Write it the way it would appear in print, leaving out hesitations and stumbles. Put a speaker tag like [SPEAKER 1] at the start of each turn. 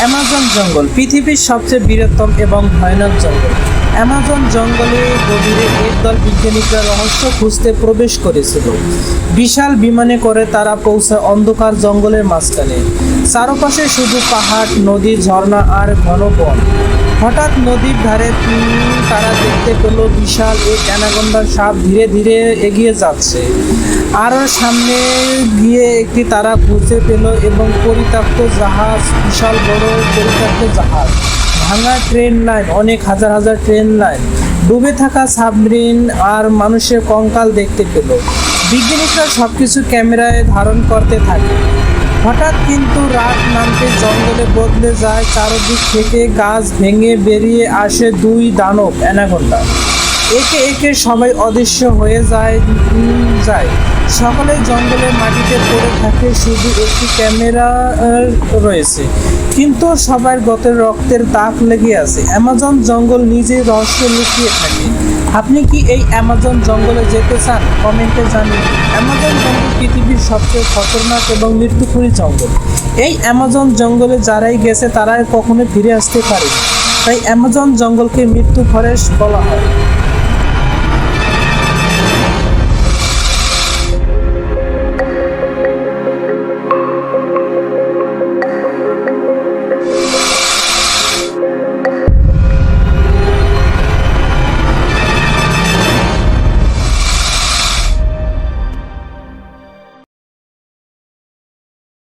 [SPEAKER 1] Amazon জঙ্গল পৃথিবীর সবচেয়ে বৃহত্তম এবং ভয়ানক জঙ্গল। অ্যামাজন জঙ্গলে গভীরে একদল বিজ্ঞানীরা রহস্য খুঁজতে প্রবেশ করেছিল। বিশাল বিমানে করে তারা পৌঁছায় অন্ধকার জঙ্গলের মাঝখানে। চারপাশে শুধু পাহাড়, নদী, ঝর্ণা আর ঘন বন। হঠাৎ নদীর ধারে তারা দেখতে পেল বিশাল এক অ্যানাকোন্ডা সাপ ধীরে ধীরে এগিয়ে যাচ্ছে। আরও সামনে গিয়ে একটি তারা খুঁজে পেল এবং পরিত্যক্ত জাহাজ, বিশাল বড় পরিত্যক্ত জাহাজ, ভাঙা ট্রেন লাইন, অনেক হাজার হাজার ট্রেন লাইন, ডুবে থাকা সাবমেরিন আর মানুষের কঙ্কাল দেখতে পেল। বিজ্ঞানীরা সবকিছু ক্যামেরায় ধারণ করতে থাকে। হঠাৎ কিন্তু রাত নামতে জঙ্গলে বদলে যায়। চারদিক থেকে গাছ ভেঙে বেরিয়ে আসে দুই দানব অ্যানাকোন্ডা। একে একে সবাই অদৃশ্য হয়ে যায়। সকলে জঙ্গলের মাটিতে পড়ে থাকে, শুধু একটি ক্যামেরা রয়েছে, কিন্তু সবার গতের রক্তের দাগ লেগে আছে। অ্যামাজন জঙ্গল নিজেই রহস্য লুকিয়ে থাকে। আপনি কি এই অ্যামাজন জঙ্গলে যেতে চান? কমেন্টে জানিয়ে। অ্যামাজন জঙ্গল পৃথিবীর সবচেয়ে খতরনাক এবং মৃত্যুপুরী জঙ্গল। এই অ্যামাজন জঙ্গলে যারাই গেছে তারাই কখনো ফিরে আসতে পারে। তাই অ্যামাজন জঙ্গলকে মৃত্যু ফরেস্ট বলা হয়।